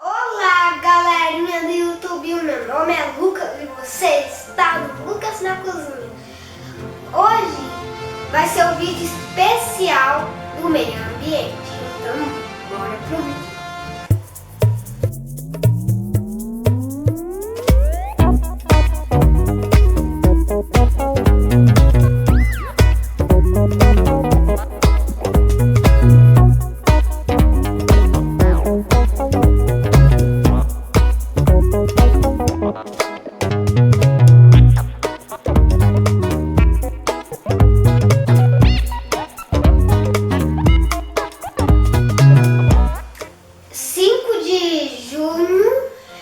Olá, galerinha do YouTube, o meu nome é Lucas e você está no Lucas na Cozinha. Hoje vai ser um vídeo especial do meio ambiente, então bora pro vídeo.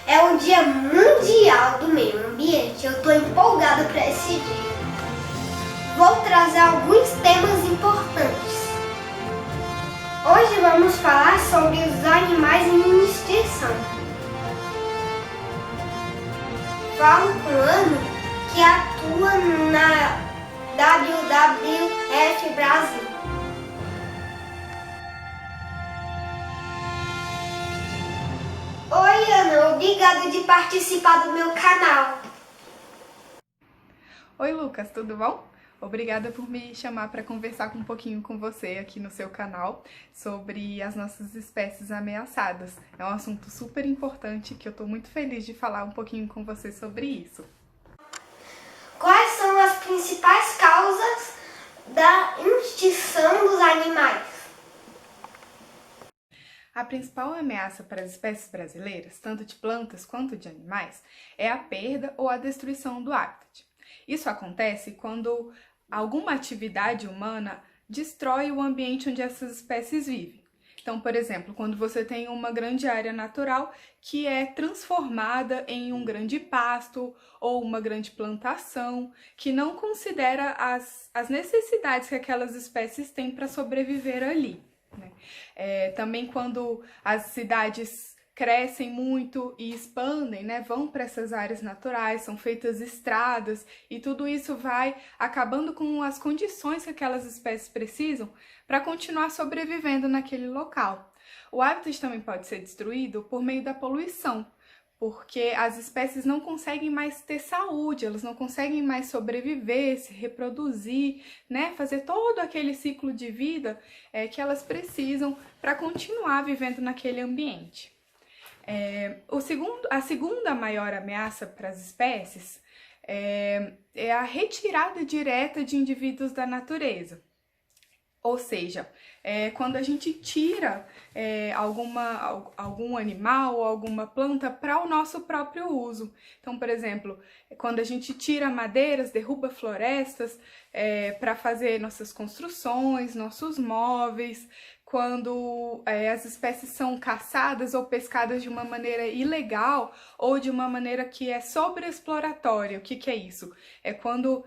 É o Dia Mundial do Meio Ambiente. Eu estou empolgada para esse dia. Vou trazer alguns temas importantes. Hoje vamos falar sobre os animais em extinção. Falo com Ana, que atua na WWF Brasil. Oi, Ana, obrigada de participar do meu canal. Oi, Lucas, tudo bom? Obrigada por me chamar para conversar um pouquinho com você aqui no seu canal sobre as nossas espécies ameaçadas. É um assunto super importante que eu estou muito feliz de falar um pouquinho com você sobre isso. Quais são as principais causas da extinção dos animais? A principal ameaça para as espécies brasileiras, tanto de plantas quanto de animais, é a perda ou a destruição do hábitat. Isso acontece quando alguma atividade humana destrói o ambiente onde essas espécies vivem. Então, por exemplo, quando você tem uma grande área natural que é transformada em um grande pasto ou uma grande plantação, que não considera as necessidades que aquelas espécies têm para sobreviver ali. Também quando as cidades crescem muito e expandem, vão para essas áreas naturais, são feitas estradas e tudo isso vai acabando com as condições que aquelas espécies precisam para continuar sobrevivendo naquele local. O habitat também pode ser destruído por meio da poluição, porque as espécies não conseguem mais ter saúde, elas não conseguem mais sobreviver, se reproduzir, fazer todo aquele ciclo de vida que elas precisam para continuar vivendo naquele ambiente. A segunda maior ameaça para as espécies é a retirada direta de indivíduos da natureza. Ou seja, quando a gente tira algum animal ou alguma planta para o nosso próprio uso. Então, por exemplo, quando a gente tira madeiras, derruba florestas para fazer nossas construções, nossos móveis, quando as espécies são caçadas ou pescadas de uma maneira ilegal ou de uma maneira que é sobreexploratória. O que é isso? É quando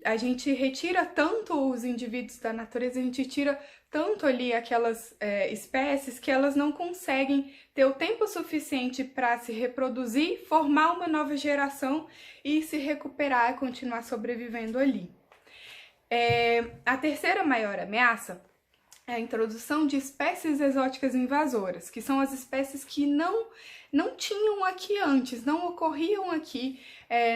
a gente retira tanto os indivíduos da natureza, a gente tira tanto ali aquelas espécies que elas não conseguem ter o tempo suficiente para se reproduzir, formar uma nova geração e se recuperar e continuar sobrevivendo ali. A terceira maior ameaça é a introdução de espécies exóticas invasoras, que são as espécies que não tinham aqui antes, não ocorriam aqui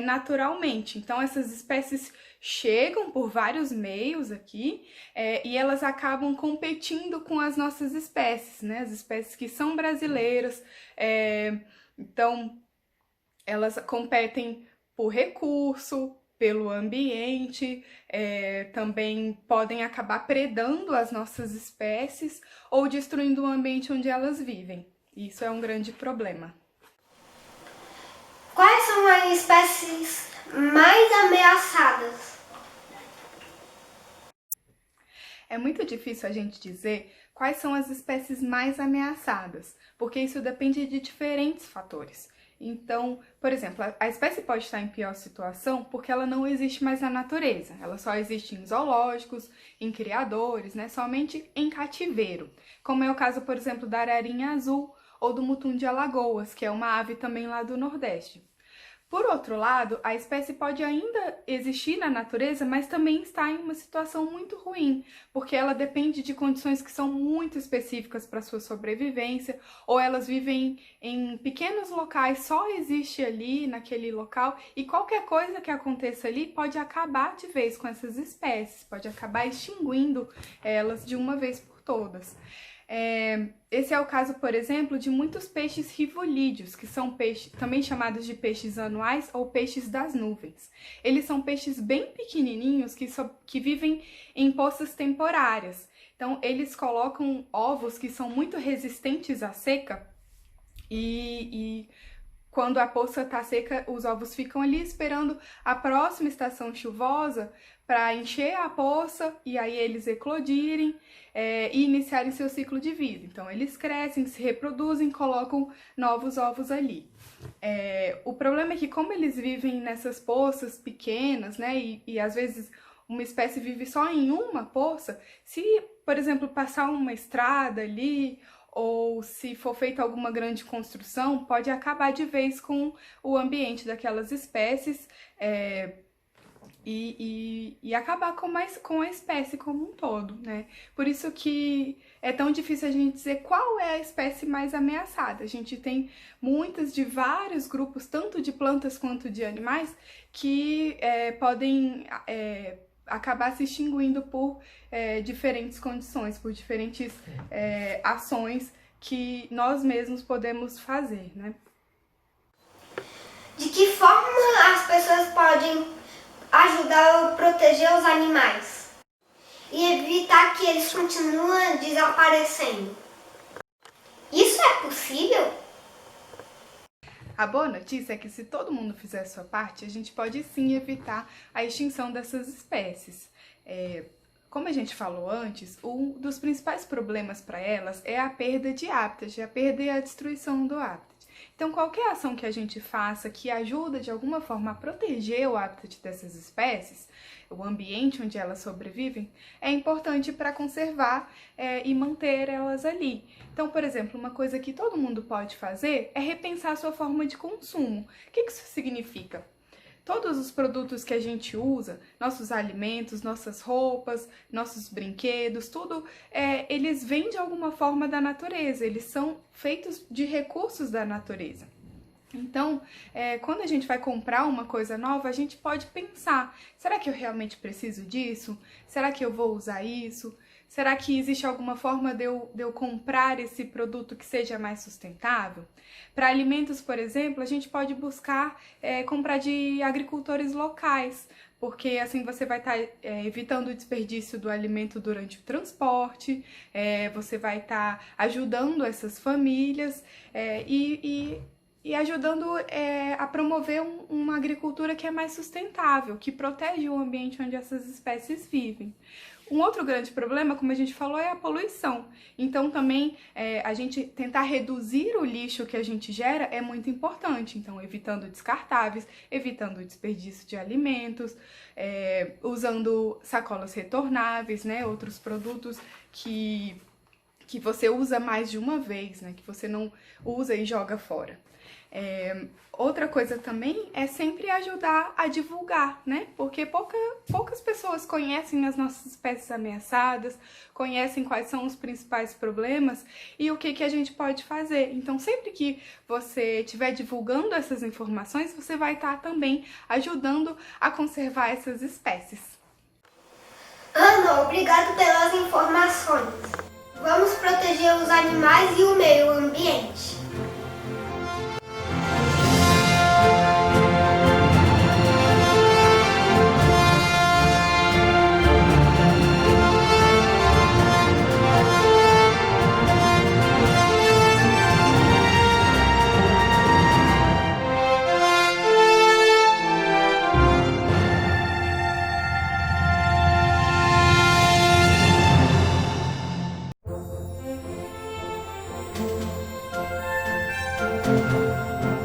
naturalmente. Então essas espécies chegam por vários meios aqui e elas acabam competindo com as nossas espécies, as espécies que são brasileiras. Então elas competem por recurso, pelo ambiente, também podem acabar predando as nossas espécies ou destruindo o ambiente onde elas vivem. Isso é um grande problema. Quais são as espécies mais ameaçadas? É muito difícil a gente dizer quais são as espécies mais ameaçadas, porque isso depende de diferentes fatores. Então, por exemplo, a espécie pode estar em pior situação porque ela não existe mais na natureza. Ela só existe em zoológicos, em criadores, né? Somente em cativeiro. Como é o caso, por exemplo, da ararinha azul ou do mutum de Alagoas, que é uma ave também lá do Nordeste. Por outro lado, a espécie pode ainda existir na natureza, mas também está em uma situação muito ruim, porque ela depende de condições que são muito específicas para sua sobrevivência, ou elas vivem em pequenos locais, só existe ali naquele local, e qualquer coisa que aconteça ali pode acabar de vez com essas espécies, pode acabar extinguindo elas de uma vez por todas. Esse é o caso, por exemplo, de muitos peixes rivolídeos, que são peixes também chamados de peixes anuais ou peixes das nuvens. Eles são peixes bem pequenininhos que vivem em poças temporárias. Então, eles colocam ovos que são muito resistentes à seca e quando a poça está seca, os ovos ficam ali esperando a próxima estação chuvosa para encher a poça e aí eles eclodirem e iniciarem seu ciclo de vida. Então, eles crescem, se reproduzem, colocam novos ovos ali. O problema é que, como eles vivem nessas poças pequenas, né, e às vezes uma espécie vive só em uma poça, se, por exemplo, passar uma estrada ali, ou se for feita alguma grande construção, pode acabar de vez com o ambiente daquelas espécies e acabar com a espécie como um todo, né? Por isso que é tão difícil a gente dizer qual é a espécie mais ameaçada. A gente tem muitas de vários grupos, tanto de plantas quanto de animais, que podem acabar se extinguindo por diferentes condições, por diferentes ações que nós mesmos podemos fazer, né? De que forma as pessoas podem ajudar a proteger os animais e evitar que eles continuem desaparecendo? Isso é possível? A boa notícia é que se todo mundo fizer a sua parte, a gente pode sim evitar a extinção dessas espécies. Como a gente falou antes, um dos principais problemas para elas é a perda de hábitat, a perda e a destruição do hábitat. Então, qualquer ação que a gente faça que ajuda de alguma forma a proteger o hábitat dessas espécies, o ambiente onde elas sobrevivem, é importante para conservar e manter elas ali. Então, por exemplo, uma coisa que todo mundo pode fazer é repensar a sua forma de consumo. O que isso significa? Todos os produtos que a gente usa, nossos alimentos, nossas roupas, nossos brinquedos, tudo, eles vêm de alguma forma da natureza, eles são feitos de recursos da natureza. Então, quando a gente vai comprar uma coisa nova, a gente pode pensar, será que eu realmente preciso disso? Será que eu vou usar isso? Será que existe alguma forma de eu comprar esse produto que seja mais sustentável? Para alimentos, por exemplo, a gente pode buscar comprar de agricultores locais, porque assim você vai estar evitando o desperdício do alimento durante o transporte, você vai estar ajudando essas famílias e ajudando a promover uma agricultura que é mais sustentável, que protege o ambiente onde essas espécies vivem. Um outro grande problema, como a gente falou, é a poluição. Então também a gente tentar reduzir o lixo que a gente gera é muito importante. Então evitando descartáveis, evitando o desperdício de alimentos, usando sacolas retornáveis, né? Outros produtos que você usa mais de uma vez, né? Que você não usa e joga fora. Outra coisa também é sempre ajudar a divulgar, né? Porque poucas pessoas conhecem as nossas espécies ameaçadas, conhecem quais são os principais problemas e o que a gente pode fazer. Então, sempre que você estiver divulgando essas informações, você vai estar também ajudando a conservar essas espécies. Ana, obrigado pelas informações. Vamos proteger os animais e o meio ambiente. Tchau!